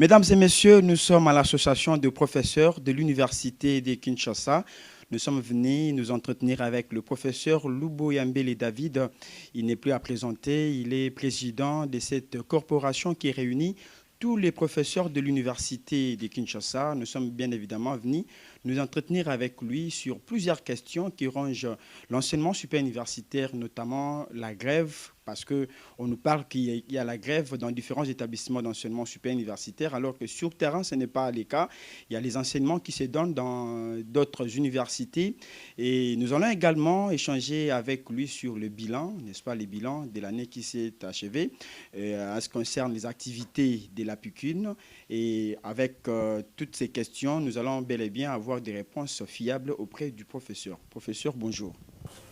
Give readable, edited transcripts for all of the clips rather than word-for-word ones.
Mesdames et messieurs, nous sommes à l'association de professeurs de l'Université de Kinshasa. Nous sommes venus nous entretenir avec le professeur Lubo Yambele David. Il n'est plus à présenter, il est président de cette corporation qui réunit tous les professeurs de l'Université de Kinshasa. Nous sommes bien évidemment venus nous entretenir avec lui sur plusieurs questions qui rongent l'enseignement supérieur universitaire, notamment la grève, parce qu'on nous parle qu'il y a la grève dans différents établissements d'enseignement supérieur universitaire, alors que sur le terrain, ce n'est pas le cas. Il y a les enseignements qui se donnent dans d'autres universités. Et nous allons également échanger avec lui sur le bilan, n'est-ce pas, le bilan de l'année qui s'est achevée, en ce qui concerne les activités de la PUCUN. Et avec toutes ces questions, nous allons bel et bien avoir des réponses fiables auprès du professeur. Professeur, bonjour.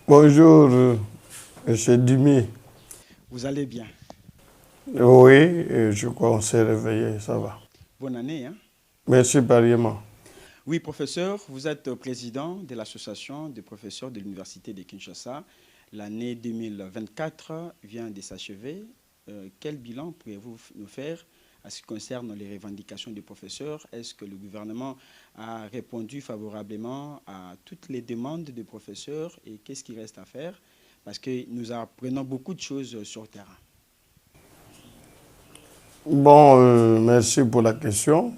Bonjour, M. Dimi. Vous allez bien? Oui, je crois qu'on s'est réveillé, ça va. Bonne année. Hein? Merci, pareillement. Oui, professeur, vous êtes président de l'association des professeurs de l'Université de Kinshasa. L'année 2024 vient de s'achever. Quel bilan pourriez-vous nous faire à ce qui concerne les revendications des professeurs? Est-ce que le gouvernement a répondu favorablement à toutes les demandes des professeurs et qu'est-ce qui reste à faire? Parce que nous apprenons beaucoup de choses sur le terrain. Bon, merci pour la question.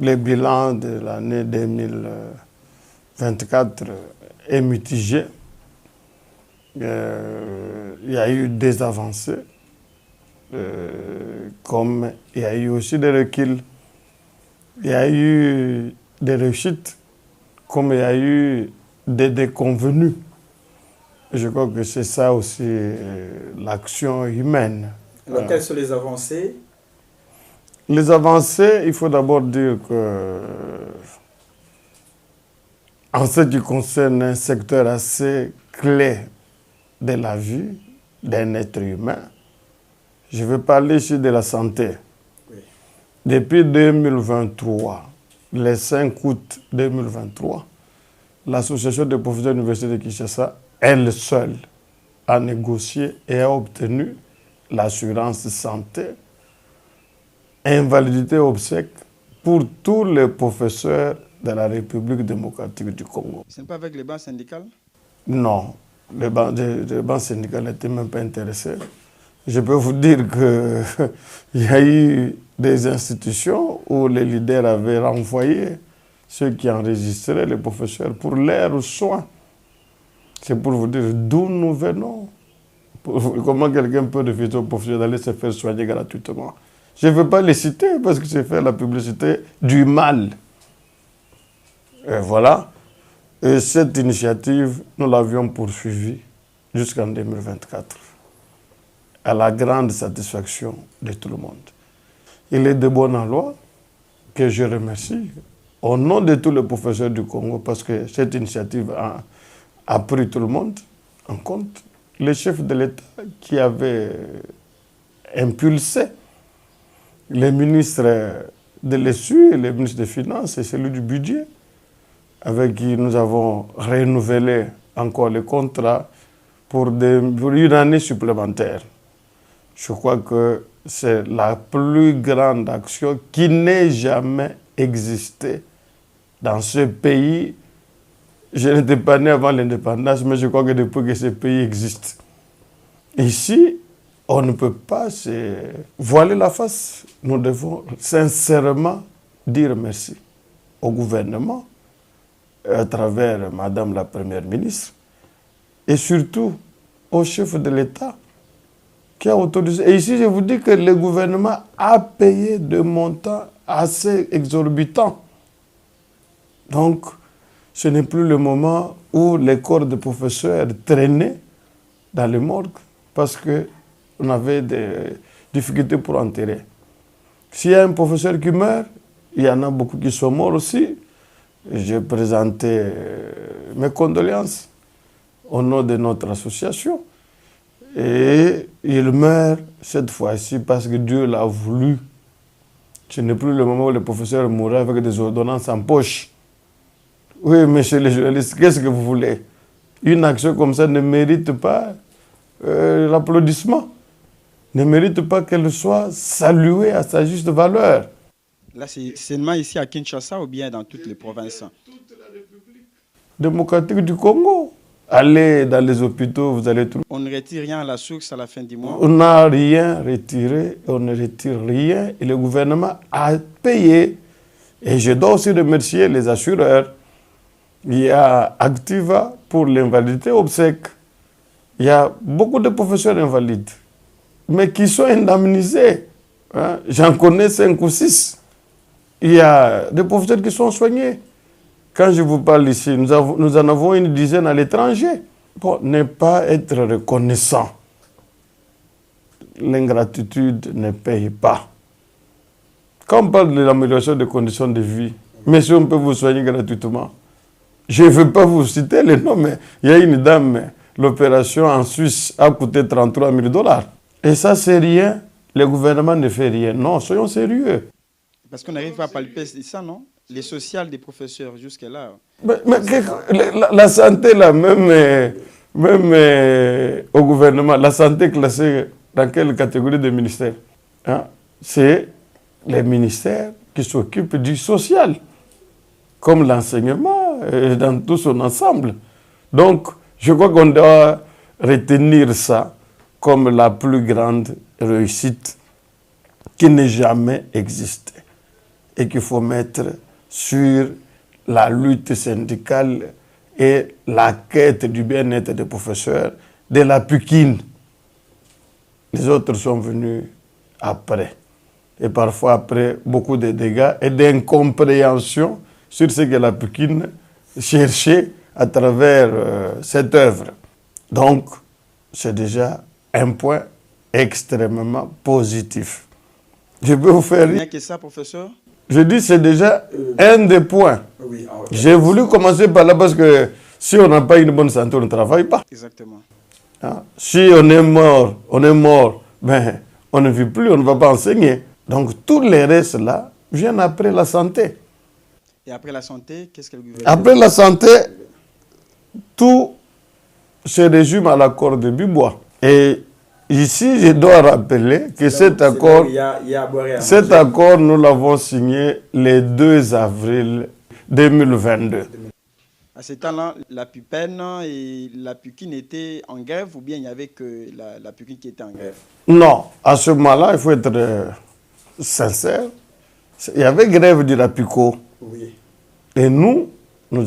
Le bilan de l'année 2024 est mitigé. Il y a eu des avancées, comme il y a eu aussi des reculs. Il y a eu des réussites, comme il y a eu des déconvenues. Je crois que c'est ça aussi l'action humaine. Alors, quelles sont les avancées? Les avancées, il faut d'abord dire que, en ce qui concerne un secteur assez clé de la vie d'un être humain, je vais parler ici de la santé. Oui. Depuis 2023, le 5 août 2023, l'association des professeurs de l'Université de Kinshasa, elle seule, a négocié et a obtenu l'assurance santé, invalidité obsèque pour tous les professeurs de la République démocratique du Congo. Ce n'est pas avec les bancs syndicales? Non, les bancs syndicales n'étaient même pas intéressés. Je peux vous dire qu'il y a eu des institutions où les leaders avaient renvoyé ceux qui enregistraient les professeurs pour leurs soins. C'est pour vous dire d'où nous venons. Comment quelqu'un peut refuser aux professeurs d'aller se faire soigner gratuitement. Je ne veux pas les citer parce que c'est faire la publicité du mal. Et voilà. Et cette initiative, nous l'avions poursuivie jusqu'en 2024. À la grande satisfaction de tout le monde. Il est de bonne loi que je remercie au nom de tous les professeurs du Congo parce que cette initiative a pris tout le monde en compte. Le chef de l'État qui avait impulsé les ministres de l'ESU, les ministres des Finances et celui du budget, avec qui nous avons renouvelé encore le contrat pour une année supplémentaire. Je crois que c'est la plus grande action qui n'ait jamais existé dans ce pays. Je n'étais pas né avant l'indépendance, mais je crois que depuis que ce pays existe. Ici, on ne peut pas se voiler la face. Nous devons sincèrement dire merci au gouvernement, à travers Madame la Première ministre, et surtout au chef de l'État qui a autorisé. Et ici, je vous dis que le gouvernement a payé des montants assez exorbitants. Donc, ce n'est plus le moment où les corps de professeurs traînaient dans les morgues parce qu'on avait des difficultés pour enterrer. S'il y a un professeur qui meurt, il y en a beaucoup qui sont morts aussi. J'ai présenté mes condoléances au nom de notre association. Et il meurt cette fois-ci parce que Dieu l'a voulu. Ce n'est plus le moment où le professeur mourrait avec des ordonnances en poche. Oui, monsieur les journalistes, qu'est-ce que vous voulez? Une action comme ça ne mérite pas l'applaudissement, ne mérite pas qu'elle soit saluée à sa juste valeur. Là, c'est seulement ici à Kinshasa ou bien dans toutes les provinces? Démocratique du Congo. Allez dans les hôpitaux, vous allez trouver. On ne retire rien à la source à la fin du mois? On n'a rien retiré, on ne retire rien. Et le gouvernement a payé. Et je dois aussi remercier les assureurs. Il y a Activa pour l'invalidité obsèque. Il y a beaucoup de professeurs invalides, mais qui sont indemnisés. Hein? J'en connais 5 ou 6. Il y a des professeurs qui sont soignés. Quand je vous parle ici, nous en avons une dizaine à l'étranger. Bon, ne pas être reconnaissant. L'ingratitude ne paye pas. Quand on parle de l'amélioration des conditions de vie, mais si on peut vous soigner gratuitement, je ne veux pas vous citer les noms, mais il y a une dame, l'opération en Suisse a coûté 33 000 $. Et ça, c'est rien. Le gouvernement ne fait rien. Non, soyons sérieux. Parce qu'on n'arrive pas à palper ça, non? Les sociales des professeurs, jusque-là. Mais la santé, là, même au gouvernement, la santé est classée dans quelle catégorie de ministère? Hein? C'est les ministères qui s'occupent du social, comme l'enseignement, dans tout son ensemble. Donc, je crois qu'on doit retenir ça comme la plus grande réussite qui n'ait jamais existé et qu'il faut mettre sur la lutte syndicale et la quête du bien-être des professeurs, de la Pukine. Les autres sont venus après. Et parfois après beaucoup de dégâts et d'incompréhension sur ce que la Pukine cherchait à travers cette œuvre. Donc, c'est déjà un point extrêmement positif. Je peux vous faire... Rien que ça, professeur? Je dis c'est déjà un des points. Oui, j'ai voulu commencer par là parce que si on n'a pas une bonne santé, on ne travaille pas. Exactement. Hein? Si on est mort, ben, on ne vit plus, on ne va pas enseigner. Donc tous les restes là viennent après la santé. Et après la santé, qu'est-ce que le gouvernement... Après la santé, tout se résume à l'accord de Bibois. Et ici, je dois rappeler que cet accord, nous l'avons signé le 2 avril 2022. À ce temps-là, la PUPEN et la Pukine étaient en grève ou bien il n'y avait que la Pukine qui était en grève? Non, à ce moment-là, il faut être sincère. Il y avait grève du Rapico. Oui. Et nous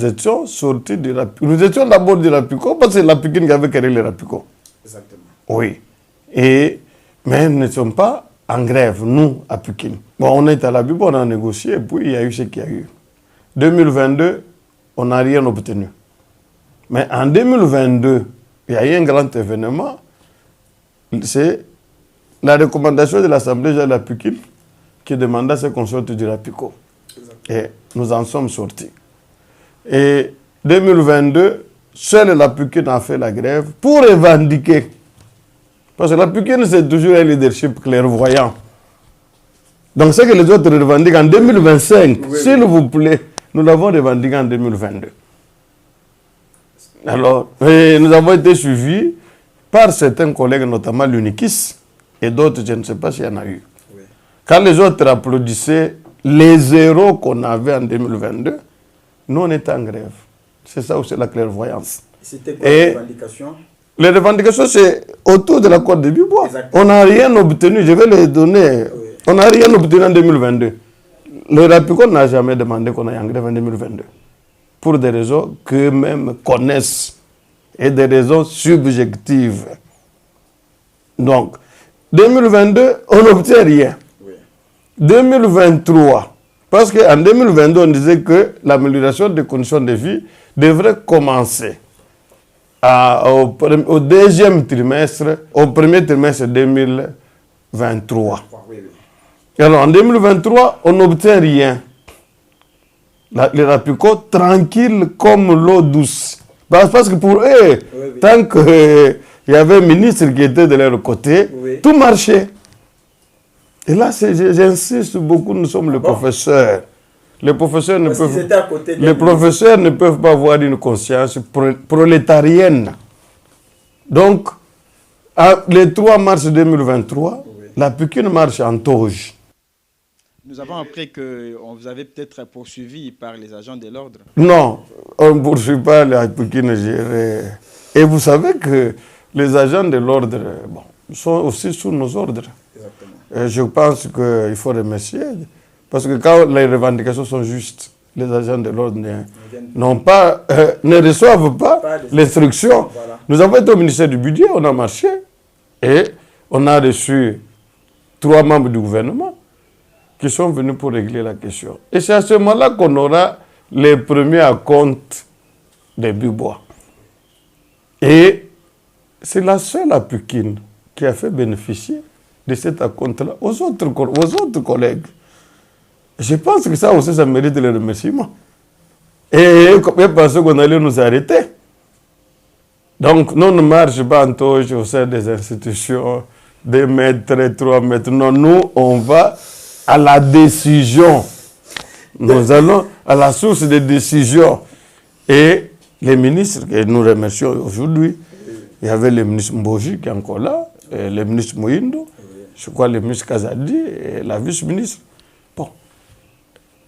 étions sortis du Rapico. Nous étions d'abord du Rapico parce que la Pukine qui avait créé le Rapico. Exactement. Oui. Mais nous ne sommes pas en grève, nous, à Pékin. Bon, on est à la Bible, on a négocié, et puis il y a eu ce qu'il y a eu. 2022, on n'a rien obtenu. Mais en 2022, il y a eu un grand événement. C'est la recommandation de l'Assemblée de la Pékin qui demandait à ce qu'on sorte du Rapico. Et nous en sommes sortis. Et 2022, seule la Pékin a fait la grève pour revendiquer. Parce que la Pukine, c'est toujours un leadership clairvoyant. Donc, ce que les autres revendiquent en 2025, s'il vous plaît, nous l'avons revendiqué en 2022. Alors, nous avons été suivis par certains collègues, notamment l'UNIKIS, et d'autres, je ne sais pas s'il y en a eu. Oui. Quand les autres applaudissaient les zéros qu'on avait en 2022, nous, on était en grève. C'est ça aussi la clairvoyance. C'était quoi les revendications? Les revendications, c'est autour de l'accord de Bibois. On n'a rien obtenu, je vais les donner. Oui. On n'a rien obtenu en 2022. Le Rapico n'a jamais demandé qu'on aille en grève en 2022. Pour des raisons qu'eux-mêmes connaissent et des raisons subjectives. Donc, 2022, on n'obtient rien. Oui. 2023, parce qu'en 2022, on disait que l'amélioration des conditions de vie devrait commencer. Au deuxième trimestre, au premier trimestre 2023. Alors en 2023, on n'obtient rien. Les Rapico, tranquille comme l'eau douce. Parce que pour eux, tant qu'il y avait un ministre qui était de leur côté, tout marchait. Et là, j'insiste beaucoup, nous sommes les professeurs. Les professeurs ne peuvent pas avoir une conscience prolétarienne. Donc, le 3 mars 2023, la Pukine marche en toge. Nous avons appris qu'on vous avait peut-être poursuivi par les agents de l'ordre. Non, on ne poursuit pas les Apikines gérés. Et vous savez que les agents de l'ordre sont aussi sous nos ordres. Et je pense qu'il faut remercier. Parce que quand les revendications sont justes, les agents de l'ordre ne reçoivent pas l'instruction. Voilà. Nous avons été au ministère du Budget, on a marché et on a reçu 3 membres du gouvernement qui sont venus pour régler la question. Et c'est à ce moment-là qu'on aura les premiers acomptes des Bubois. Et c'est la seule Apikine qui a fait bénéficier de cet acompte-là aux autres collègues. Je pense que ça aussi, ça mérite le remerciement. Et combien pensent qu'on allait nous arrêter? Donc, nous ne marchons pas en toge au sein des institutions, 2 mètres, 3 mètres. Non, nous, on va à la décision. Nous allons à la source des décisions. Et les ministres que nous remercions aujourd'hui, il y avait le ministre Mboji qui est encore là, et le ministre Mouindo, je crois le ministre Kazadi et la vice-ministre. Bon,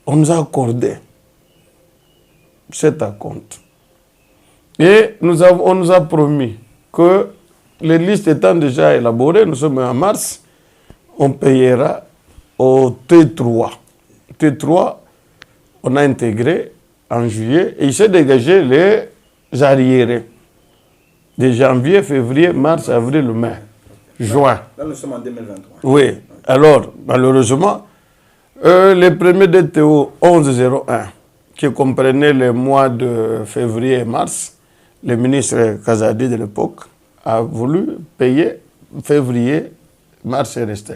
on nous a accordé cet acompte. Et on nous a promis que les listes étant déjà élaborées, nous sommes en mars, on payera au T3. T3, on a intégré en juillet et il s'est dégagé les arriérés de janvier, février, mars, avril, mai, juin. Là, nous sommes en 2023. Oui. Alors, malheureusement, les premiers DTO 1101, qui comprenaient les mois de février et mars, le ministre Kazadi de l'époque a voulu payer février, mars et resté.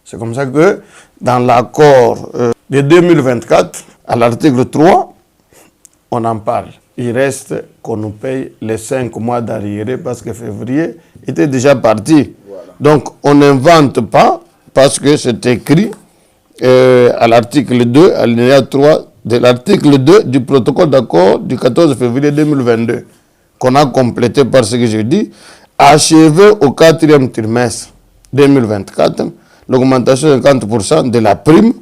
C'est comme ça que dans l'accord de 2024, à l'article 3, on en parle. Il reste qu'on nous paye les 5 mois d'arriérés parce que février était déjà parti. Voilà. Donc on n'invente pas parce que c'est écrit à l'article 2, alinéa 3 de l'article 2 du protocole d'accord du 14 février 2022 qu'on a complété par ce que je dis, achevé au 4e trimestre 2024, l'augmentation de 50% de la prime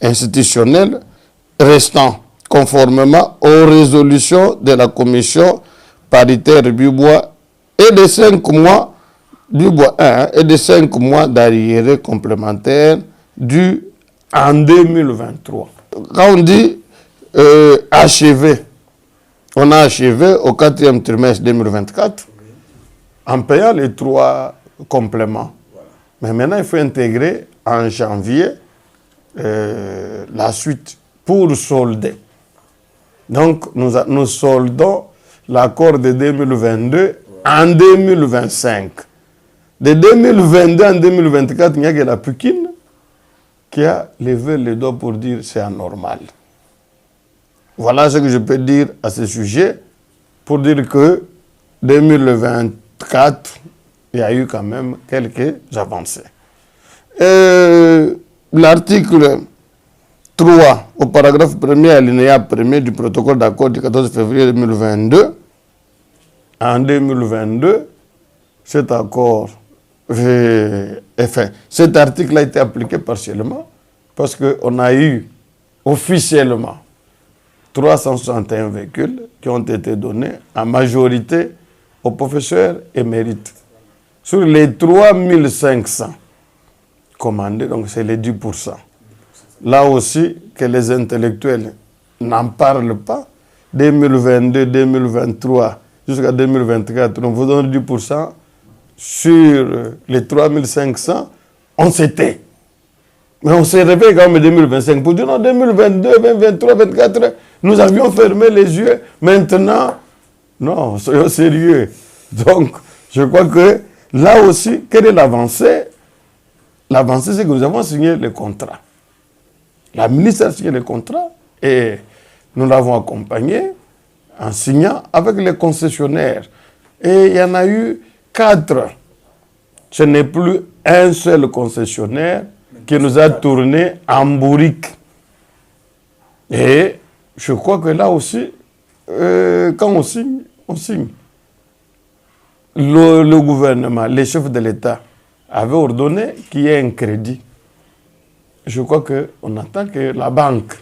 institutionnelle restant conformément aux résolutions de la commission paritaire Bubois et de 5 mois Bubois 1 et de 5 mois d'arriérés complémentaires dus en 2023. Quand on dit achevé, on a achevé au 4e trimestre 2024 en payant les 3 compléments. Voilà. Mais maintenant, il faut intégrer en janvier la suite pour solder. Donc, nous soldons l'accord de 2022 en 2025. De 2022 en 2024, il n'y a que la Apikine qui a levé le doigt pour dire c'est anormal. Voilà ce que je peux dire à ce sujet pour dire que 2024, il y a eu quand même quelques avancées. L'article 3, au paragraphe 1er, alinéa 1er du protocole d'accord du 14 février 2022, en 2022, cet accord, cet article a été appliqué partiellement parce qu'on a eu officiellement 361 véhicules qui ont été donnés en majorité aux professeurs émérites. Sur les 3500 commandés, donc c'est les 10%. Là aussi, que les intellectuels n'en parlent pas, 2022, 2023, jusqu'à 2024, on vous donne 10%. Sur les 3500, on s'était. Mais on s'est réveillé quand même en 2025 pour dire non, 2022, 2023, 2024, nous avions fermé les yeux. Maintenant, non, soyons sérieux. Donc, je crois que là aussi, quelle est l'avancée? L'avancée, c'est que nous avons signé le contrat. La ministre a signé le contrat et nous l'avons accompagné en signant avec les concessionnaires. Et il y en a eu 4. Ce n'est plus un seul concessionnaire qui nous a tourné en bourrique. Et je crois que là aussi, quand on signe, on signe. Le gouvernement, les chefs de l'État avaient ordonné qu'il y ait un crédit je crois qu'on attend que la banque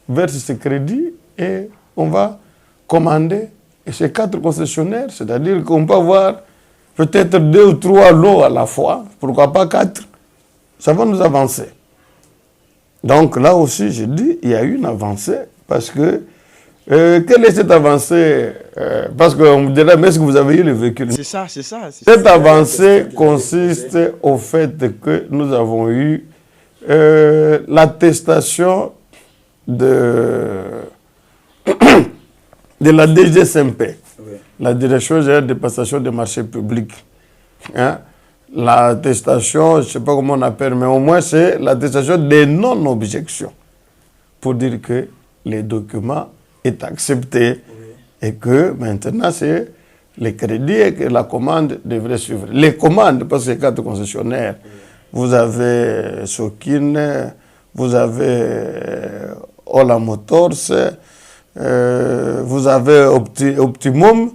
verse ce crédit et on va commander ces 4 concessionnaires, c'est-à-dire qu'on peut avoir peut-être 2 ou 3 lots à la fois, pourquoi pas 4, ça va nous avancer. Donc là aussi, je dis, il y a eu une avancée, parce que, quelle est cette avancée parce qu'on me dirait, mais est-ce que vous avez eu le véhicule? C'est ça. Cette avancée consiste au fait que nous avons eu l'attestation de la DGSMP, la Direction générale de passation des marchés publics. Hein? L'attestation, je ne sais pas comment on appelle, mais au moins c'est l'attestation des non-objections pour dire que les documents est accepté et que maintenant c'est les crédits et que la commande devrait suivre. Les commandes, parce que c'est 4 concessionnaires, vous avez Sokin, vous avez Ola Motors, vous avez Optimum,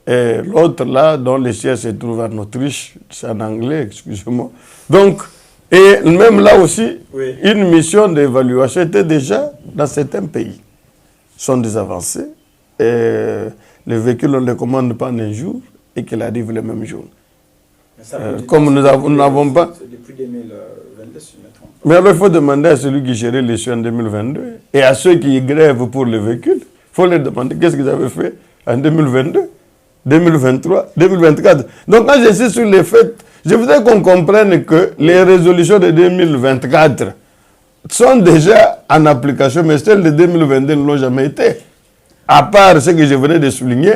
et l'autre là, dont le siège se trouve en Autriche, c'est en anglais, excusez-moi. Donc, et même là aussi, une mission d'évaluation était déjà dans certains pays. Ce sont des avancées. Et les véhicules, on ne les commande pas un jour et qu'ils arrivent le même jour. Comme nous n'avons pas... C'est depuis 2022, si je me trompe. Mais alors, il faut demander à celui qui gérait les en 2022 et à ceux qui grèvent pour les véhicules, il faut leur demander qu'est-ce qu'ils avaient fait en 2022, 2023, 2024. Donc, quand je suis sur les faits, je voudrais qu'on comprenne que les résolutions de 2024 sont déjà en application, mais celles de 2022 ne l'ont jamais été. À part ce que je venais de souligner,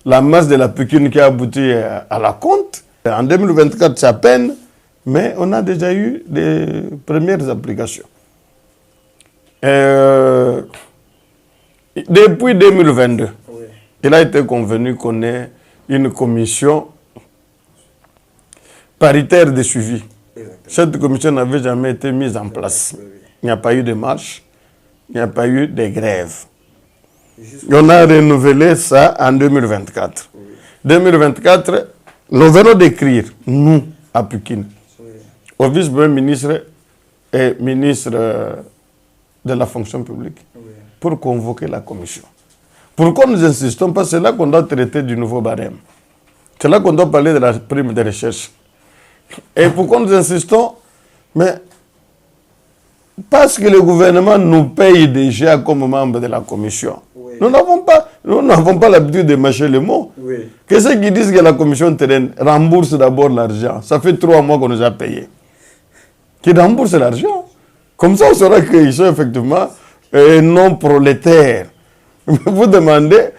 la masse de la pécune qui a abouti à la compte. En 2024, c'est à peine, mais on a déjà eu des premières applications. Depuis 2022, il a été convenu qu'on ait une commission paritaire de suivi. Cette commission n'avait jamais été mise en place. Il n'y a pas eu de marche, il n'y a pas eu de grève. Et on a renouvelé ça en 2024. 2024, nous venons d'écrire, nous, à Pékin, au vice-premier ministre et ministre de la fonction publique, pour convoquer la commission. Pourquoi nous insistons? Parce que c'est là qu'on doit traiter du nouveau barème. C'est là qu'on doit parler de la prime de recherche. Et pourquoi nous insistons? Mais parce que le gouvernement nous paye déjà comme membre de la commission. Nous n'avons pas l'habitude de mâcher les mots. Que ceux qui disent que la commission terraine rembourse d'abord l'argent, ça fait 3 mois qu'on nous a payé. Qu'ils remboursent l'argent. Comme ça, on saura qu'ils sont effectivement non prolétaires. Vous demandez,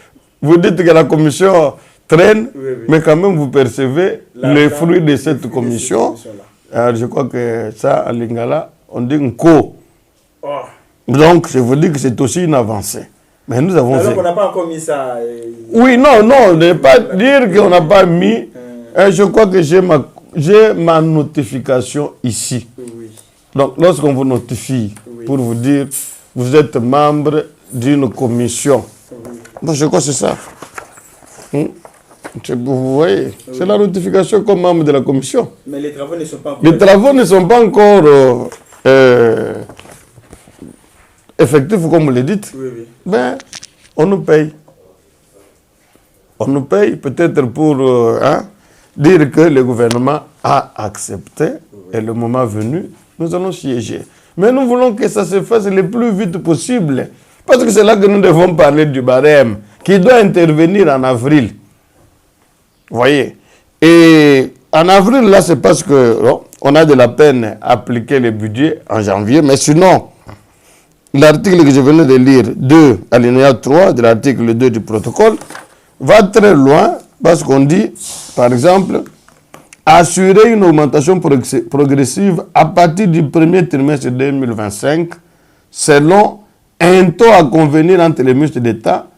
vous dites que la commission traîne, mais quand même vous percevez les fruits de cette commission. Alors je crois que ça, à Lingala, on dit un co. Donc, je vous dis que c'est aussi une avancée. Mais nous avons... Alors qu'on n'a pas encore mis ça... Oui, non, ne pas dire qu'on n'a pas mis... je crois que j'ai ma notification ici. Donc, lorsqu'on vous notifie pour vous dire vous êtes membre d'une commission. Donc, je crois que c'est ça. Vous voyez, c'est la notification comme membre de la commission. Mais les travaux ne sont pas encore... Les travaux ne sont pas encore effectifs, comme vous le dites. Ben, on nous paye. On nous paye peut-être pour dire que le gouvernement a accepté et le moment venu, nous allons siéger. Mais nous voulons que ça se fasse le plus vite possible. Parce que c'est là que nous devons parler du barème, qui doit intervenir en avril. Vous voyez? Et en avril, là, c'est parce qu'on a de la peine à appliquer le budget en janvier. Mais sinon, l'article que je venais de lire, 2, alinéa 3 de l'article 2 du protocole, va très loin parce qu'on dit, par exemple, assurer une augmentation progressive à partir du premier trimestre 2025 selon un taux à convenir entre les ministres d'État,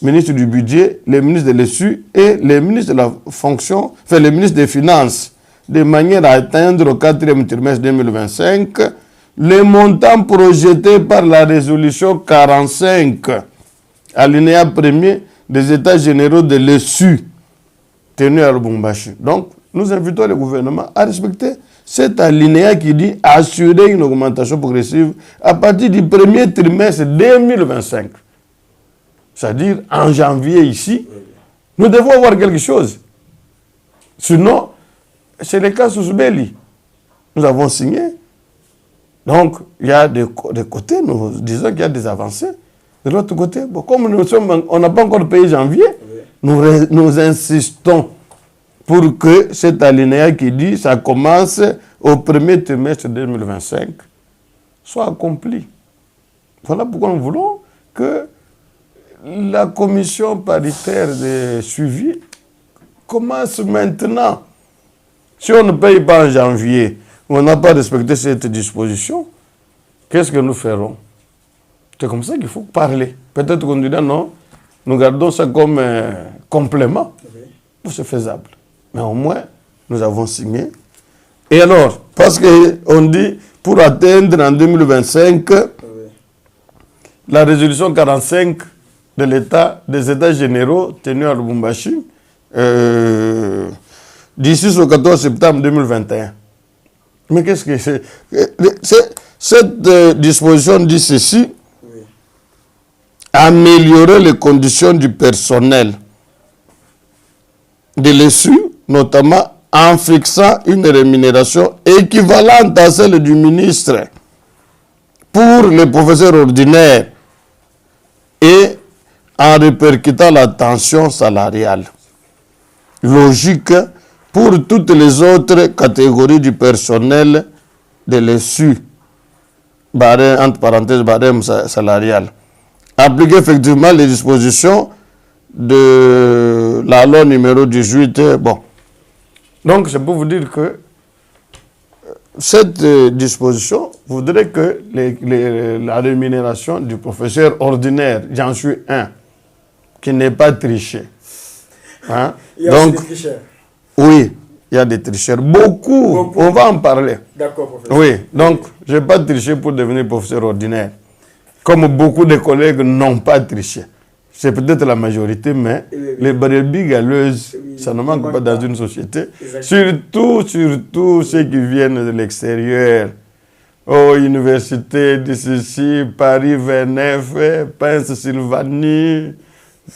ministre du budget, les ministres de l'ESU et les ministres de la fonction, enfin les ministres des Finances, de manière à atteindre au 4e trimestre 2025 les montants projetés par la résolution 45, alinéa 1er des États généraux de l'ESU, tenu à Lubumbashi. Donc, nous invitons le gouvernement à respecter cet alinéa qui dit assurer une augmentation progressive à partir du premier trimestre 2025. C'est-à-dire, en janvier ici, nous devons avoir quelque chose. Sinon, c'est le cas sous Belli. Nous avons signé. Donc, il y a des côtés, nous disons qu'il y a des avancées. De l'autre côté, bon, comme on n'a pas encore payé janvier, nous insistons pour que cet alinéa qui dit ça commence au premier trimestre 2025 soit accompli. Voilà pourquoi nous voulons que la commission paritaire de suivi commence maintenant. Si on ne paye pas en janvier, on n'a pas respecté cette disposition, qu'est-ce que nous ferons? C'est comme ça qu'il faut parler. Peut-être qu'on dirait non, nous gardons ça comme complément. C'est faisable. Mais au moins, nous avons signé. Et alors, parce qu'on dit, pour atteindre en 2025, la résolution 45 de l'État, des États généraux tenus à Lubumbashi, d'ici au 14 septembre 2021. Mais qu'est-ce que c'est? Cette disposition dit ceci: améliorer les conditions du personnel de l'ESU, notamment en fixant une rémunération équivalente à celle du ministre pour les professeurs ordinaires et en répercutant la tension salariale. Logique pour toutes les autres catégories du personnel de l'ESU, entre parenthèses, barème salarial. Appliquer effectivement les dispositions de la loi numéro 18. Bon. Donc, c'est pour vous dire que cette disposition voudrait que la rémunération du professeur ordinaire, j'en suis un, qui n'est pas triché. Hein? Il y a des tricheurs. Oui, il y a des tricheurs. Beaucoup. On va en parler. D'accord, professeur. Oui, donc je n'ai pas triché pour devenir professeur ordinaire. Comme beaucoup de collègues n'ont pas triché. C'est peut-être la majorité, mais les brebis galeuses, ça ne manque pas dans une société. Surtout ceux qui viennent de l'extérieur. Oh, université d'ici, Paris 29, Pince-Sylvanie,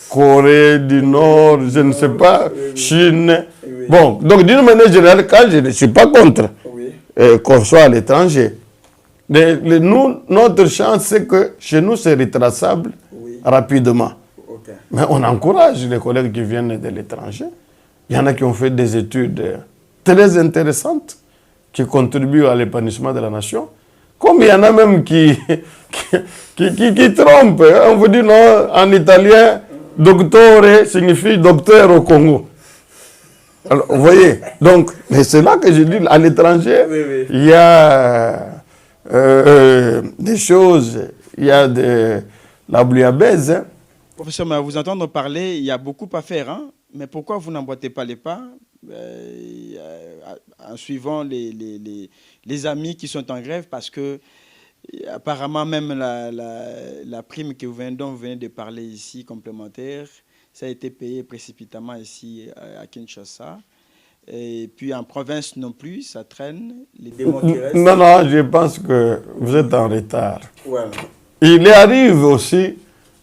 Corée du Nord, je ne sais pas, Chine. Bon, donc d'une manière générale, quand je ne suis pas contre qu'on soit à l'étranger, notre chance, c'est que chez nous, c'est retraçable rapidement. Mais on encourage les collègues qui viennent de l'étranger. Il y en a qui ont fait des études très intéressantes, qui contribuent à l'épanouissement de la nation. Comme il y en a même qui trompent. On vous dit non, en italien, doctore signifie docteur au Congo. Alors, vous voyez, donc, c'est là que je dis, à l'étranger, il y a des choses, il y a de la bouillabaisse. Hein. Professeur, mais à vous entendre parler, il y a beaucoup à faire. Hein? Mais pourquoi vous n'emboîtez pas les pas en suivant les amis qui sont en grève? Parce que apparemment même la prime dont vous venez de parler ici, complémentaire, ça a été payé précipitamment ici à Kinshasa. Et puis en province non plus, ça traîne. Les démons qui restent. Non, je pense que vous êtes en retard. Voilà. Il arrive aussi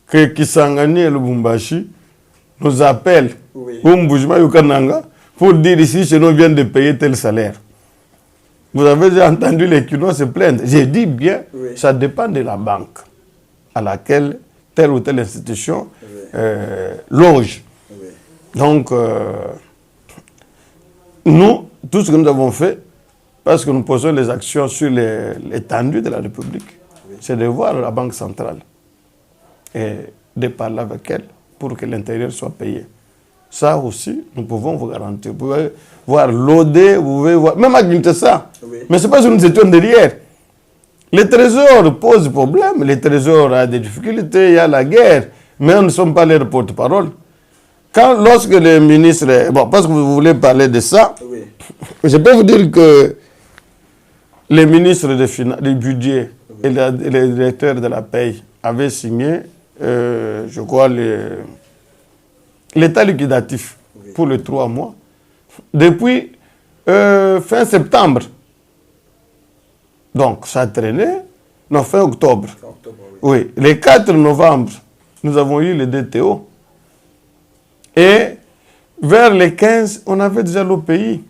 que Kisangani et Lubumbashi nous appellent pour dire ici, chez nous, vient de payer tel salaire. Vous avez déjà entendu les Kinois se plaindre. J'ai dit bien, ça dépend de la banque à laquelle telle ou telle institution loge. Donc, nous, tout ce que nous avons fait, parce que nous posons les actions sur l'étendue de la République, c'est de voir la Banque centrale et de parler avec elle pour que l'intérieur soit payé. Ça aussi, nous pouvons vous garantir. Vous pouvez voir l'OD, vous pouvez voir, même à Kinshasa. Mais ce n'est pas que nous étions derrière. Le trésor pose problème, le trésor a des difficultés, il y a la guerre, mais nous ne sommes pas les porte-parole. Lorsque le ministre, bon, parce que vous voulez parler de ça, je peux vous dire que les ministres du budget et les directeurs de la paye avaient signé, je crois, l'état liquidatif pour les 3 mois. Depuis fin septembre, Donc, ça traînait. Non, fin octobre. Fin octobre, Oui. Le 4 novembre, nous avons eu le DTO. Et vers les 15, on avait déjà l'OPI.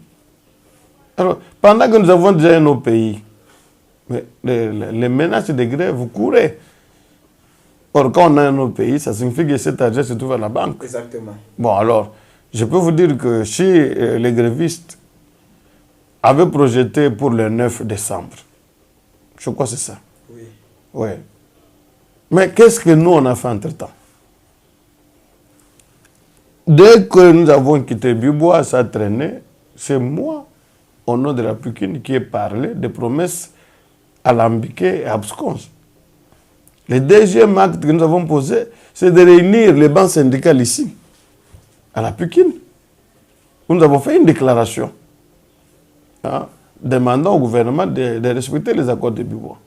Alors, pendant que nous avons déjà un OPI, mais les menaces de grève couraient. Or, quand on a un OPI, ça signifie que cet argent se trouve à la banque. Exactement. Bon, alors, je peux vous dire que si les grévistes avaient projeté pour le 9 décembre, je crois que c'est ça. Oui. Oui. Mais qu'est-ce que nous, on a fait entre-temps? Dès que nous avons quitté Bibois, ça traînait. C'est moi, au nom de la Pukine, qui ai parlé des promesses alambiquées et absconses. Le deuxième acte que nous avons posé, c'est de réunir les banques syndicales ici, à la Pukine. Nous avons fait une déclaration demandant au gouvernement de respecter les accords de Bibois.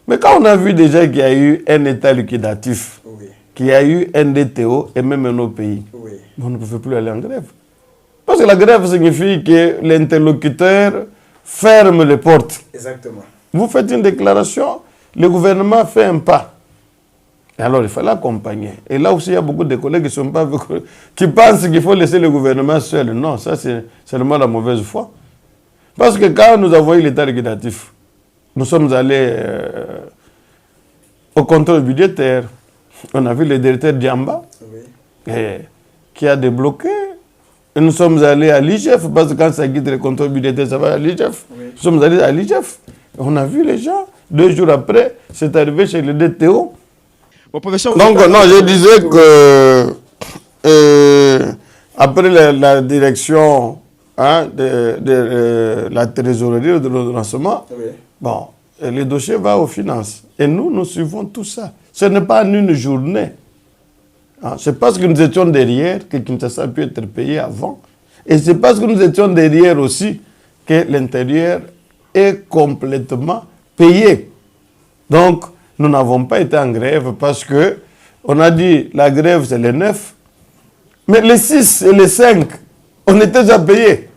Mais quand on a vu déjà qu'il y a eu un État liquidatif, Oui. qu'il y a eu un DTO et même un autre pays, Oui. on ne pouvait plus aller en grève. Parce que la grève signifie que l'interlocuteur ferme les portes. Exactement. Vous faites une déclaration, le gouvernement fait un pas. Et alors, il fallait accompagner. Et là aussi, il y a beaucoup de collègues qui pensent qu'il faut laisser le gouvernement seul. Non, ça, c'est seulement la mauvaise foi. Parce que quand nous avons eu l'État liquidatif, nous sommes allés au contrôle budgétaire. On a vu le directeur Diamba Oui. qui a débloqué. Et nous sommes allés à l'IGF, parce que quand ça guide le contrôle budgétaire, ça va à l'IGF. Oui. Nous sommes allés à l'IGF. On a vu les gens. 2 jours après, c'est arrivé chez le DTO. Bon, professeur, Donc, non, je disais que après la direction de la trésorerie de l'ordonnancement, Oui. bon, le dossier va aux finances. Et nous suivons tout ça. Ce n'est pas en une journée. C'est parce que nous étions derrière que Kinshasa a pu être payé avant. Et c'est parce que nous étions derrière aussi que l'intérieur est complètement payé. Donc, nous n'avons pas été en grève parce que on a dit la grève c'est le 9, mais les 6 et les 5, on était déjà payés.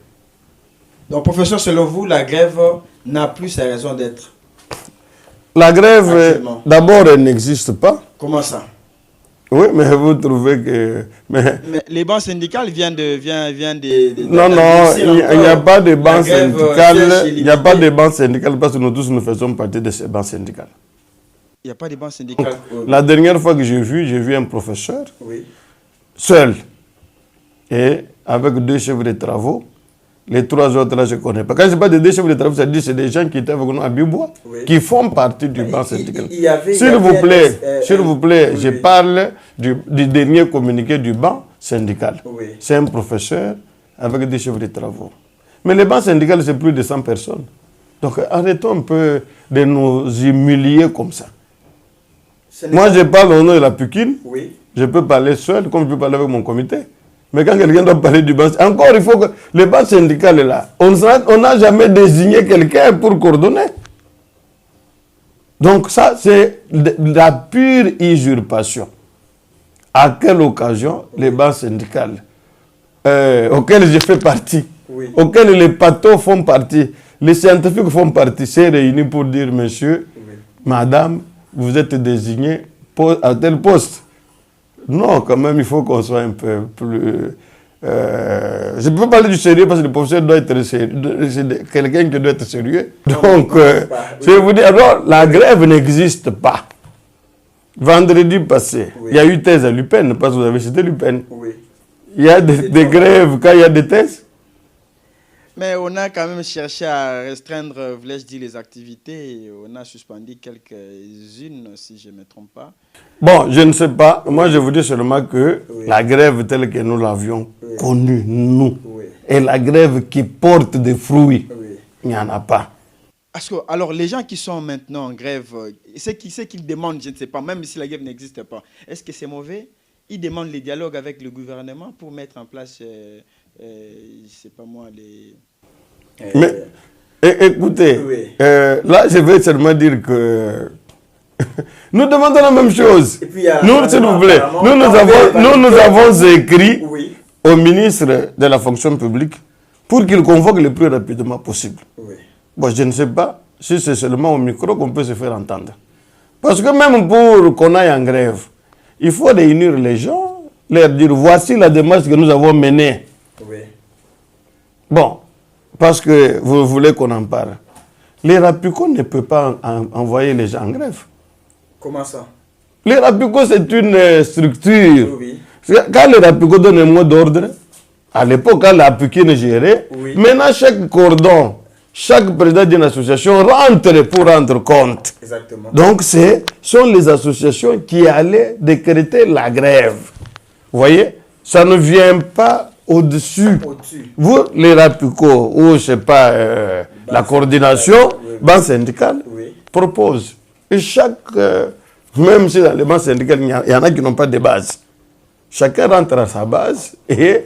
Donc, professeur, selon vous, la grève n'a plus sa raison d'être. La grève, Actuellement. d'abord, elle n'existe pas. Comment ça? Oui, mais vous trouvez que... Mais les banques syndicales viennent Non, il n'y a pas de banques syndicales. Il n'y a pas de banques syndicales parce que nous tous nous faisons partie de ces banques syndicales. Il n'y a pas de banques syndicales. La dernière fois que j'ai vu un professeur Oui. seul et avec 2 chefs de travaux. Les 3 autres là, je ne connais pas. Quand je parle de 2 chefs de travaux, ça dit c'est des gens qui étaient avec nous à Bibois, Oui. qui font partie du banc syndical. S'il vous plaît, je parle du dernier communiqué du banc syndical. Oui. C'est un professeur avec 2 chefs de travaux. Mais le banc syndical, c'est plus de 100 personnes. Donc arrêtons un peu de nous humilier comme ça. Moi, je parle au nom de la Pukine. Oui. Je peux parler seul, comme je peux parler avec mon comité. Mais quand quelqu'un doit parler du banc, encore il faut que le banc syndical est là. On n'a jamais désigné quelqu'un pour coordonner. Donc ça, c'est la pure usurpation. À quelle occasion les bancs syndicales auxquels je fais partie, Oui. auxquels les pathos font partie, les scientifiques font partie, s'est réunis pour dire, monsieur, Oui. madame, vous êtes désigné à tel poste. Non, quand même, il faut qu'on soit un peu plus... je peux parler du sérieux parce que le professeur doit être sérieux. C'est quelqu'un qui doit être sérieux. Donc, je vais vous dire, alors, la grève n'existe pas. Vendredi passé, Oui. il y a eu thèse à l'UPEN, parce que vous avez cité l'UPEN. Oui. Il y a des grèves quand il y a des thèses. Mais on a quand même cherché à restreindre, voulais-je dire, les activités. Et on a suspendu quelques-unes, si je ne me trompe pas. Bon, je ne sais pas. Moi, je vous dis seulement que Oui. la grève telle que nous l'avions connue, nous, Oui. et la grève qui porte des fruits, Oui. il n'y en a pas. Alors, les gens qui sont maintenant en grève, ce qu'ils demandent, je ne sais pas, même si la grève n'existe pas, est-ce que c'est mauvais? Ils demandent les dialogues avec le gouvernement pour mettre en place, je ne sais pas moi, les... Mais écoutez, Oui. là, je vais seulement dire que nous demandons la même chose. Et puis, il y a Nous, s'il vous plaît, apparemment, nous avons écrit Oui. au ministre de la fonction publique pour qu'il convoque le plus rapidement possible. Oui. Bon, je ne sais pas si c'est seulement au micro qu'on peut se faire entendre. Parce que même pour qu'on aille en grève, il faut réunir les gens, leur dire voici la démarche que nous avons menée. Oui. Bon, parce que vous voulez qu'on en parle. Les Rapico ne peuvent pas envoyer les gens en grève. Comment ça? Les Rapico, c'est une structure. Oui. Quand les Rapico donnent un mot d'ordre, à l'époque, quand la Pikine gérait, Oui. maintenant chaque cordon, chaque président d'une association rentre pour rendre compte. Exactement. Donc, ce sont les associations qui allaient décréter la grève. Vous voyez, ça ne vient pas au-dessus. Au-dessus. Vous, les Rapico, ou je ne sais pas, la coordination, banque syndicale, Oui. propose. Et chaque, même si dans les banques syndicales, il y en a qui n'ont pas de base. Chacun rentre à sa base et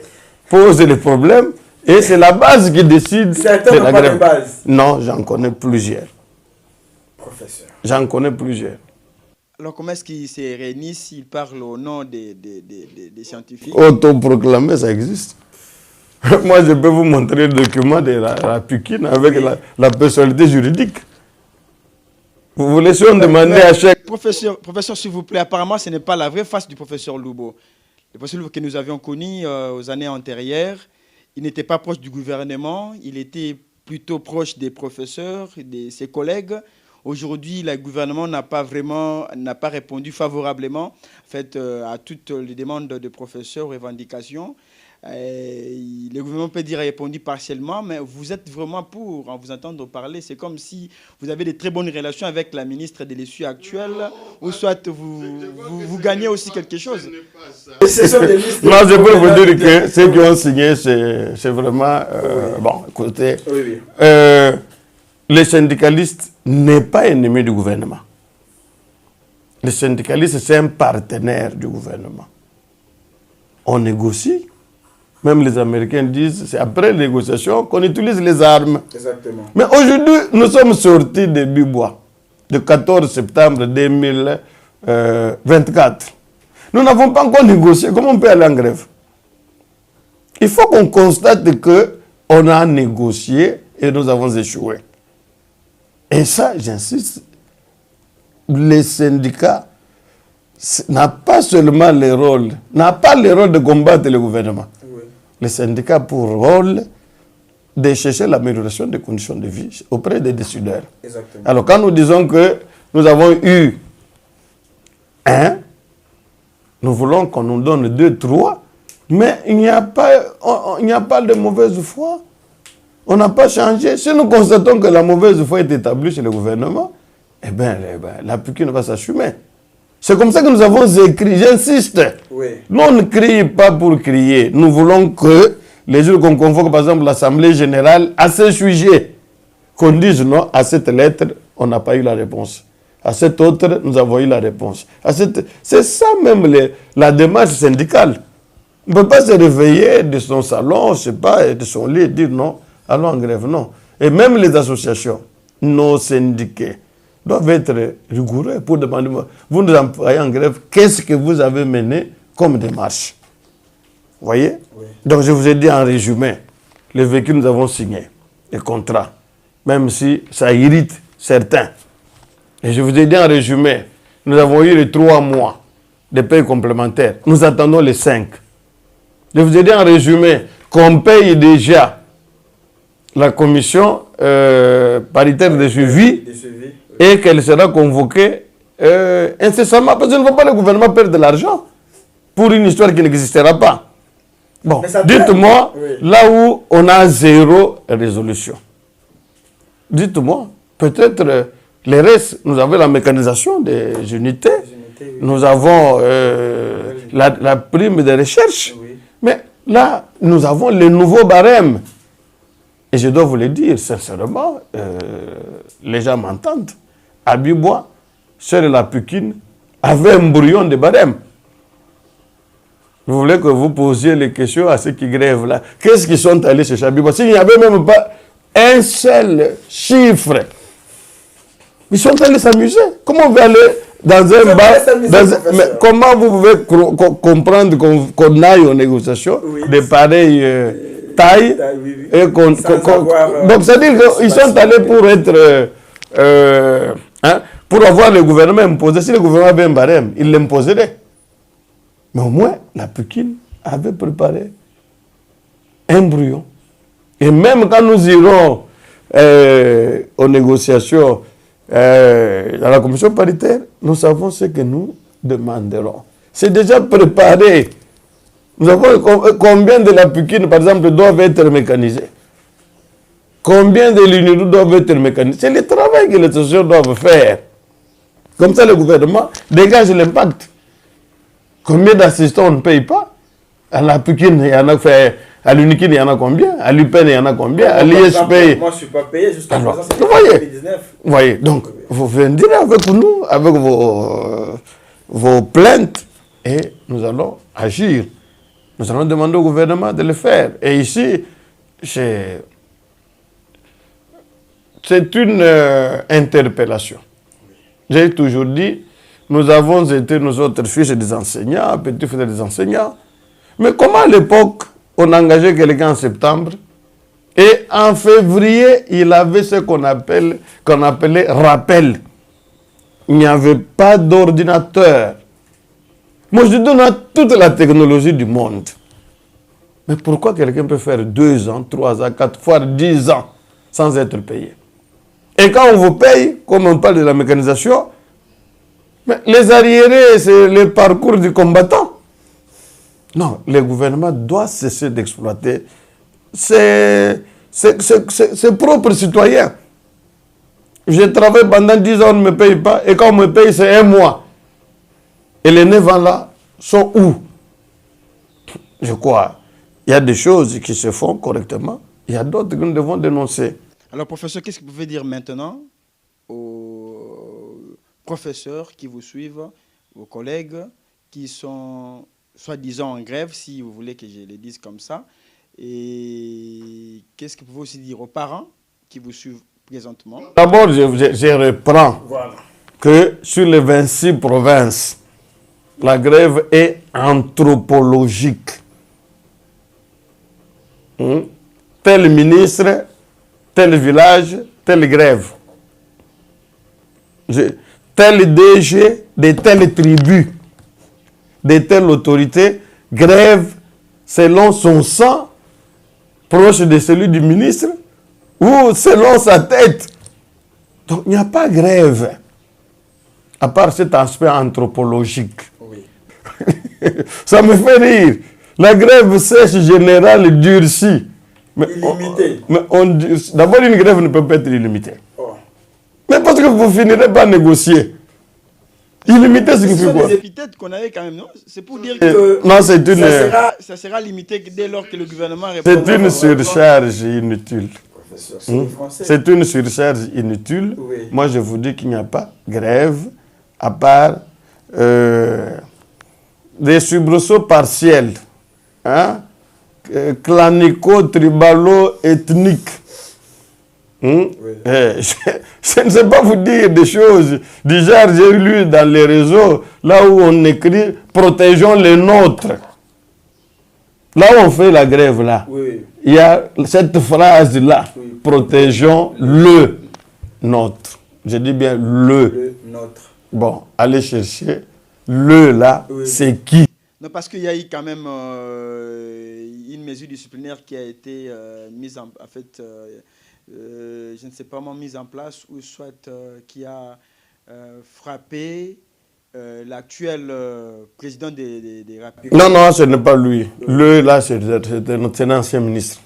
pose les problèmes. Et c'est la base qui décide Certains de n'ont la pas de grève. base. Non, j'en connais plusieurs. Professeur. J'en connais plusieurs. Alors, comment est-ce qu'ils se réunissent? Ils parlent au nom des scientifiques? Autoproclamé, ça existe. Moi, je peux vous montrer le document de la Pikine avec la personnalité juridique. Vous voulez si on demandait à chaque... Professeur, s'il vous plaît, apparemment, ce n'est pas la vraie face du professeur Loubo. Le professeur Loubo que nous avions connu aux années antérieures, il n'était pas proche du gouvernement, il était plutôt proche des professeurs, de ses collègues. Aujourd'hui, le gouvernement n'a pas répondu favorablement en fait, à toutes les demandes de professeurs, revendications. Le gouvernement peut dire répondu partiellement, mais vous êtes vraiment pour en vous entendre parler. C'est comme si vous avez de très bonnes relations avec la ministre de l'Essuie actuelle, ou soit vous gagnez aussi quelque chose. Non, je peux vous dire que ceux qui ont signé, c'est vraiment... Bon, écoutez, les syndicalistes n'est pas ennemi du gouvernement. Les syndicalistes, c'est un partenaire du gouvernement. On négocie. Même les Américains disent, c'est après les négociations qu'on utilise les armes. Exactement. Mais aujourd'hui, nous sommes sortis de Bibois, le 14 septembre 2024. Nous n'avons pas encore négocié. Comment on peut aller en grève? Il faut qu'on constate qu'on a négocié et nous avons échoué. Et ça, j'insiste, les syndicats n'ont pas seulement le rôle de combattre le gouvernement. Oui. Les syndicats pour rôle de chercher l'amélioration des conditions de vie auprès des décideurs. Exactement. Alors quand nous disons que nous avons eu un, nous voulons qu'on nous donne 2, 3, mais il n'y a pas de mauvaise foi. On n'a pas changé. Si nous constatons que la mauvaise foi est établie chez le gouvernement, eh bien, la Pikine va s'assumer. C'est comme ça que nous avons écrit. J'insiste. Oui. Nous, on ne crie pas pour crier. Nous voulons que les jours qu'on convoque, par exemple, l'Assemblée générale, à ce sujet, qu'on dise non, à cette lettre, on n'a pas eu la réponse. À cette autre, nous avons eu la réponse. C'est ça même la démarche syndicale. On ne peut pas se réveiller de son salon, je ne sais pas, de son lit et dire non. Allons en grève, non. Et même les associations, nos syndiqués, doivent être rigoureux pour demander, vous nous envoyez en grève, qu'est-ce que vous avez mené comme démarche? Vous voyez? Oui. Donc je vous ai dit en résumé, les véhicules nous avons signé, les contrats, même si ça irrite certains. Et je vous ai dit en résumé, nous avons eu les 3 mois de paye complémentaires. Nous attendons les 5. Je vous ai dit en résumé qu'on paye déjà la commission paritaire de suivi et qu'elle sera convoquée incessamment parce que ne faut pas le gouvernement perdre de l'argent pour une histoire qui n'existera pas. Bon, dites-moi, là où on a 0 résolution, dites-moi, peut-être les restes, nous avons la mécanisation des unités, nous avons la prime de recherche, mais là, nous avons les nouveaux barèmes. Et je dois vous le dire, sincèrement, les gens m'entendent. À Bibois, Sœur la Pikine avait un brouillon de barème. Vous voulez que vous posiez les questions à ceux qui grèvent là. Qu'est-ce qu'ils sont allés chercher à Bibois? S'il n'y avait même pas un seul chiffre, ils sont allés s'amuser. Comment on va aller dans un bar mais comment vous pouvez comprendre qu'on aille aux négociations de pareilles taille, et donc c'est-à-dire qu'ils sont allés pour être pour avoir le gouvernement imposé. Si le gouvernement avait un barème, il l'imposerait. Mais au moins, la Pékin avait préparé un brouillon. Et même quand nous irons aux négociations dans la commission paritaire, nous savons ce que nous demanderons. C'est déjà préparé. Nous savons combien de la Pékin, par exemple, doivent être mécanisés. Combien de l'UNIRU doivent être mécanisés. C'est le travail que les associations doivent faire. Comme ça, le gouvernement dégage l'impact. Combien d'assistants on ne paye pas? À la Pékin, il y en a fait. À l'UNIKIN, il y en a combien? À l'UPEN, il y en a combien? À l'ISP. Moi, je ne suis pas payé jusqu'à présent. Vous voyez, donc, vous venez avec nous, avec vos plaintes, et nous allons agir. Nous allons demander au gouvernement de le faire. Et ici, c'est une interpellation. J'ai toujours dit, nous avons été, nous autres, fils des enseignants, petits-fils des enseignants. Mais comment à l'époque, on engageait quelqu'un en septembre et en février, il avait ce qu'on appelait rappel. Il n'y avait pas d'ordinateur. Moi, je donne toute la technologie du monde. Mais pourquoi quelqu'un peut faire 2 ans, 3 ans, 4 fois 10 ans sans être payé? Et quand on vous paye, comme on parle de la mécanisation, mais les arriérés, c'est le parcours du combattant. Non, le gouvernement doit cesser d'exploiter ses propres citoyens. Je travaille pendant 10 ans, on ne me paye pas, et quand on me paye, c'est 1 mois. Et les 9 ans là sont où? Je crois, il y a des choses qui se font correctement, il y a d'autres que nous devons dénoncer. Alors, professeur, qu'est-ce que vous pouvez dire maintenant aux professeurs qui vous suivent, aux collègues qui sont soi-disant en grève, si vous voulez que je le dise comme ça? Et qu'est-ce que vous pouvez aussi dire aux parents qui vous suivent présentement? D'abord, je reprends que sur les 26 provinces, la grève est anthropologique. Tel ministre, tel village, telle grève. Tel DG de telle tribu, de telle autorité, grève selon son sang, proche de celui du ministre, ou selon sa tête. Donc il n'y a pas grève, à part cet aspect anthropologique. Oui. Ça me fait rire. La grève sèche générale durcie. Illimité. D'abord, une grève ne peut pas être illimitée. Oh. Mais parce que vous finirez par négocier. Illimité, c'est Ce sont quoi? des épithètes qu'on avait quand même, non? C'est pour dire que Non, c'est une, ça sera limité dès lors que le gouvernement c'est répond. une surcharge inutile. Professeur, c'est le français. C'est une surcharge inutile. Oui. Moi, je vous dis qu'il n'y a pas grève, à part des soubresauts partiels, hein? Clanico-tribalo-ethniques. Oui. Je ne sais pas vous dire des choses du genre, j'ai lu dans les réseaux, là où on écrit « protégeons les nôtres ». Là où on fait la grève, là, Oui. il y a cette phrase-là, Oui. protégeons le nôtre. Je dis bien Le nôtre. Bon, allez chercher le là, Oui. c'est qui? Non, parce qu'il y a eu quand même une mesure disciplinaire qui a été mise en fait, je ne sais pas comment mise en place, ou soit qui a frappé l'actuel président des Républiques. Non, non, ce n'est pas lui. Le là, c'est un ancien ministre.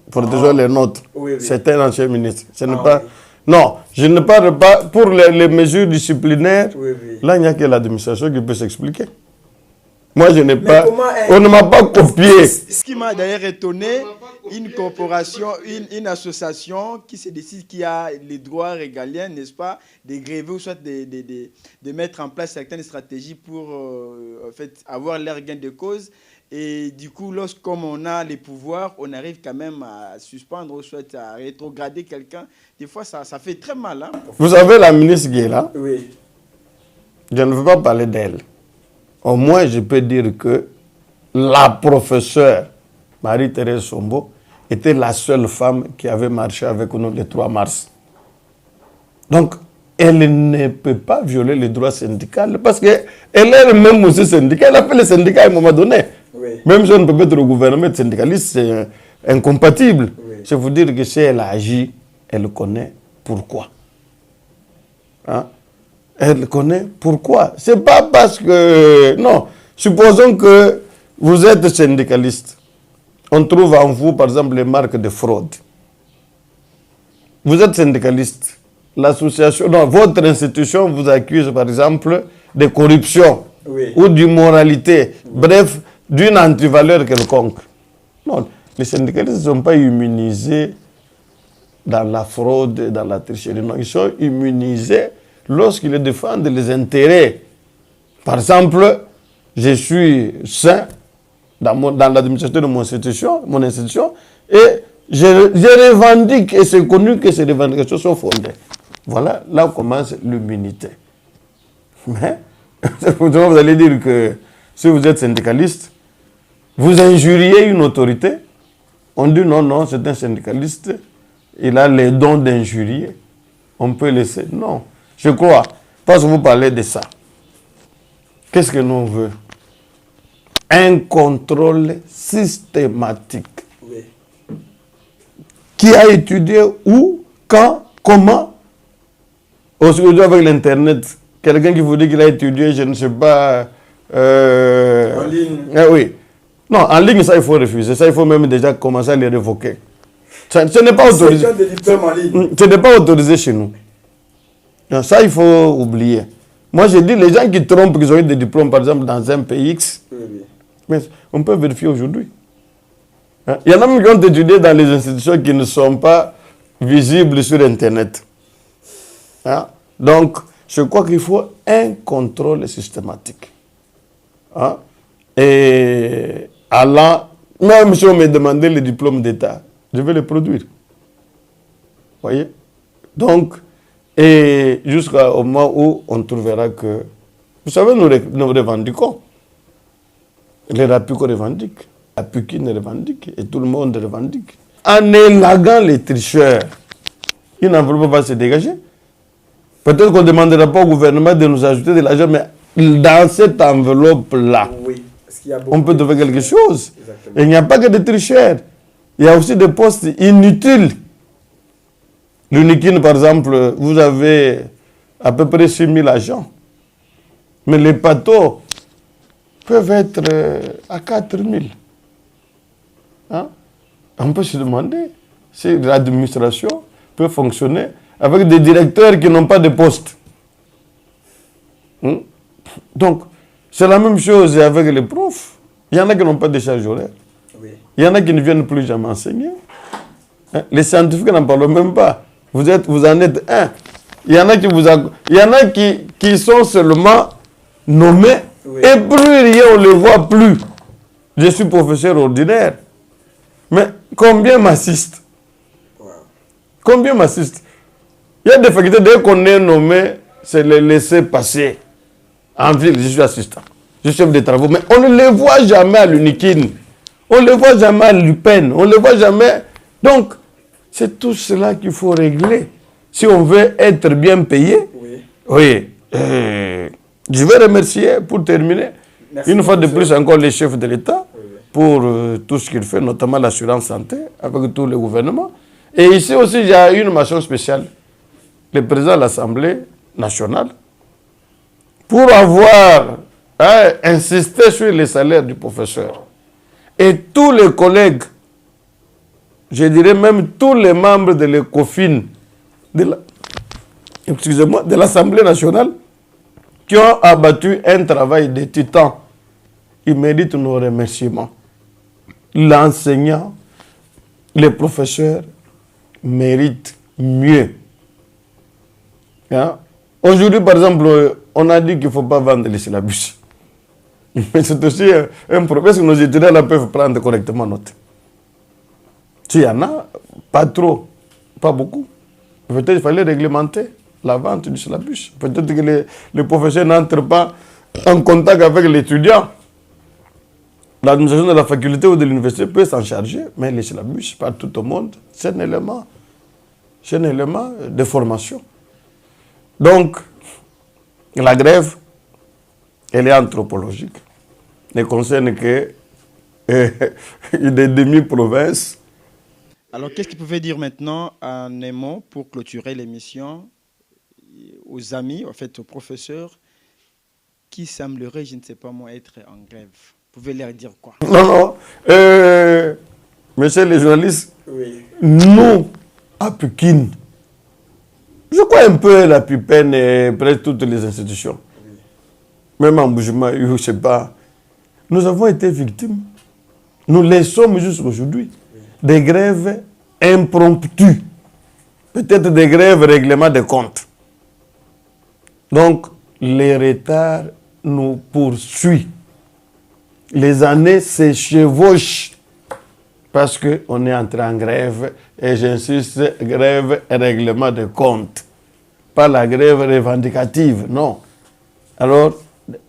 Protégeons les nôtres. Oui, oui. C'est un ancien ministre. Ce n'est Ah, pas... oui. Non, je ne parle pas pour les mesures disciplinaires. Oui, oui. Là, il n'y a que l'administration qui peut s'expliquer. Moi, je n'ai pas... comment On ne m'a pas copié. Ce qui m'a d'ailleurs étonné, une corporation, une association qui se décide qui a les droits régaliens, n'est-ce pas, de gréver ou soit de mettre en place certaines stratégies pour en fait, avoir leur gain de cause. Et du coup, comme on a les pouvoirs, on arrive quand même à suspendre ou soit à rétrograder quelqu'un. Des fois, ça fait très mal. Hein. Vous savez la ministre qui est là? Oui. Je ne veux pas parler d'elle. Au moins, je peux dire que la professeure Marie-Thérèse Sombo était la seule femme qui avait marché avec nous le 3 mars. Donc, elle ne peut pas violer les droits syndicaux parce qu'elle est même aussi syndicale. Elle a fait le syndicat à un moment donné. Oui. Même si on ne peut pas être au gouvernement syndicaliste, c'est incompatible. Oui. C'est vous dire que si elle agit, elle connaît pourquoi. Hein? Elle connaît pourquoi. Ce n'est pas parce que... Non. Supposons que vous êtes syndicaliste. On trouve en vous, par exemple, les marques de fraude. Vous êtes syndicaliste. L'association, non, votre institution vous accuse, par exemple, de corruption Oui. ou d'immoralité. Bref, d'une antivaleur quelconque. Non, les syndicalistes ne sont pas immunisés dans la fraude, dans la tricherie. Non, ils sont immunisés lorsqu'ils défendent les intérêts. Par exemple, je suis sain dans l'administration de mon institution, et je revendique, et c'est connu que ces revendications sont fondées. Voilà, là commence l'immunité. Mais, vous allez dire que si vous êtes syndicaliste, vous injuriez une autorité, on dit non, c'est un syndicaliste, il a les dons d'injurier. On peut laisser. Non, je crois, parce que vous parlez de ça. Qu'est-ce que nous on veut? Un contrôle systématique. Oui. Qui a étudié où, quand, comment? Aujourd'hui, avec l'Internet, quelqu'un qui vous dit qu'il a étudié, je ne sais pas... En ligne. Oui. Non, en ligne, ça, il faut refuser. Ça, il faut même déjà commencer à les révoquer. Ce n'est pas autorisé. C'est des diplômes en ligne. Ce n'est pas autorisé chez nous. Non, ça, il faut oublier. Moi, je dis, les gens qui trompent, qui ont eu des diplômes, par exemple, dans un pays X, Oui, oui. mais on peut vérifier aujourd'hui. Hein? Il y en a même qui ont étudié dans les institutions qui ne sont pas visibles sur Internet. Hein? Donc, je crois qu'il faut un contrôle systématique. Hein? Et allant, même si on me demandait le diplôme d'État, je vais le produire. Vous voyez? Donc, et jusqu'au moment où on trouvera que... Vous savez, nous revendiquons. Les Rapico revendiquent, la Pukine revendique, et tout le monde revendique. En élaguant les tricheurs, une enveloppe va se dégager. Peut-être qu'on ne demandera pas au gouvernement de nous ajouter de l'argent, mais dans cette enveloppe-là, Oui. Parce qu'il y a beaucoup on peut trouver quelque chose. Exactement. Et il n'y a pas que des tricheurs. Il y a aussi des postes inutiles. L'Unikine, par exemple, vous avez à peu près 6 000 agents. Mais les bateaux peuvent être à 4 000. Hein? On peut se demander si l'administration peut fonctionner avec des directeurs qui n'ont pas de poste. Donc, c'est la même chose avec les profs. Il y en a qui n'ont pas de charge horaire. Oui. Il y en a qui ne viennent plus jamais enseigner. Hein? Les scientifiques n'en parlent même pas. Vous en êtes un. Il y en a qui sont seulement nommés, Oui. et plus rien, on ne les voit plus. Je suis professeur ordinaire. Mais combien m'assistent? Wow. Combien m'assistent? Il y a des facultés, dès qu'on est nommé, c'est les laisser passer. En ville, je suis assistant. Je suis chef de travaux. Mais on ne les voit jamais à l'Unikine. On ne les voit jamais à l'UPEN. On ne les voit jamais. Donc, c'est tout cela qu'il faut régler. Si on veut être bien payé, Oui. oui. Je vais remercier, pour terminer, Merci, une fois de professeur. plus encore les chefs de l'État Oui, oui. pour tout ce qu'il fait, notamment l'assurance santé, avec tout le gouvernement. Et ici aussi, il y a une mention spéciale. Le président de l'Assemblée nationale, pour avoir insisté sur les salaires du professeur. Et tous les collègues, je dirais même tous les membres de l'ECOFIN, de l'Assemblée nationale, qui ont abattu un travail de titan, ils méritent nos remerciements. L'enseignant, les professeurs méritent mieux. Hein? Aujourd'hui, par exemple, on a dit qu'il ne faut pas vendre les syllabus. Mais c'est aussi un problème que nos étudiants là peuvent prendre correctement note. S'il y en a, pas trop, pas beaucoup. Peut-être qu'il fallait réglementer la vente du syllabus. Peut-être que les professeurs n'entrent pas en contact avec l'étudiant. L'administration de la faculté ou de l'université peut s'en charger, mais les syllabus, pas tout au monde, c'est un élément de formation. Donc, la grève, elle est anthropologique. Ne concerne que des demi-provinces. Alors, qu'est-ce qu'il pouvait dire maintenant en un mot pour clôturer l'émission aux amis, en fait aux professeurs qui sembleraient, je ne sais pas moi, être en grève? Vous pouvez leur dire quoi? Non. Monsieur les journalistes, Oui. nous, à Pékin, je crois un peu la PUPEN et presque toutes les institutions, même en Bougema, je ne sais pas, nous avons été victimes. Nous les sommes jusqu'aujourd'hui. Des grèves impromptues. Peut-être des grèves règlement de comptes. Donc, les retards nous poursuivent. Les années se chevauchent parce qu'on est entré en grève, et j'insiste, grève et règlement de comptes. Pas la grève revendicative, non. Alors,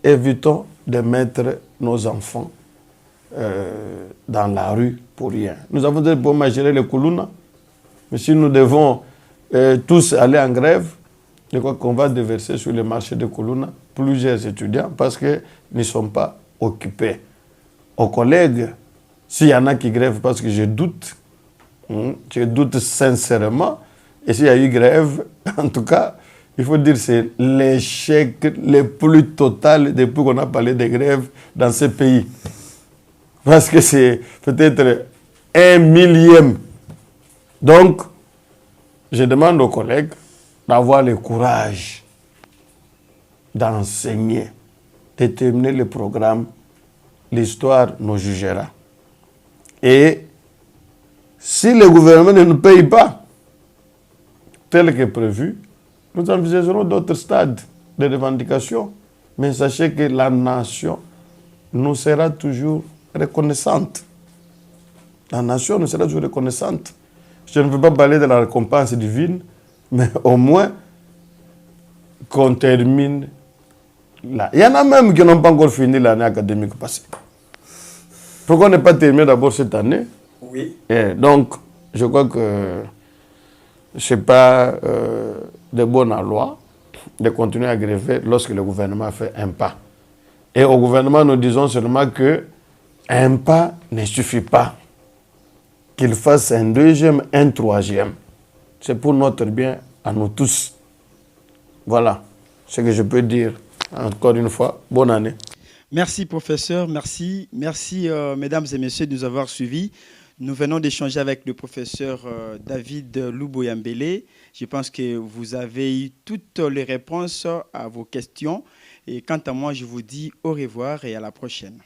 évitons de mettre nos enfants dans la rue pour rien. Nous avons des bons à gérer le Koulouna, mais si nous devons tous aller en grève, je crois qu'on va déverser sur le marché de Koulouna plusieurs étudiants parce qu'ils ne sont pas occupés. Aux collègues, s'il y en a qui grèvent, parce que je doute sincèrement, et s'il y a eu grève, en tout cas, il faut dire que c'est l'échec le plus total depuis qu'on a parlé de grève dans ce pays. Parce que c'est peut-être 1/1000. Donc, je demande aux collègues d'avoir le courage d'enseigner, de terminer le programme. L'histoire nous jugera. Et si le gouvernement ne nous paye pas, tel que prévu, nous envisagerons d'autres stades de revendication. Mais sachez que la nation nous sera toujours reconnaissante. La nation nous sera toujours reconnaissante. Je ne veux pas parler de la récompense divine, mais au moins qu'on termine là. Il y en a même qui n'ont pas encore fini l'année académique passée. Pourquoi ne pas terminer d'abord cette année? Oui. Et donc, je crois que ce n'est pas de bonne loi de continuer à gréver lorsque le gouvernement fait un pas. Et au gouvernement, nous disons seulement que un pas ne suffit pas. Qu'il fasse un deuxième, un troisième. C'est pour notre bien à nous tous. Voilà ce que je peux dire. Encore une fois, bonne année. Merci professeur, merci mesdames et messieurs de nous avoir suivis. Nous venons d'échanger avec le professeur David Louboyambélé. Je pense que vous avez eu toutes les réponses à vos questions. Et quant à moi, je vous dis au revoir et à la prochaine.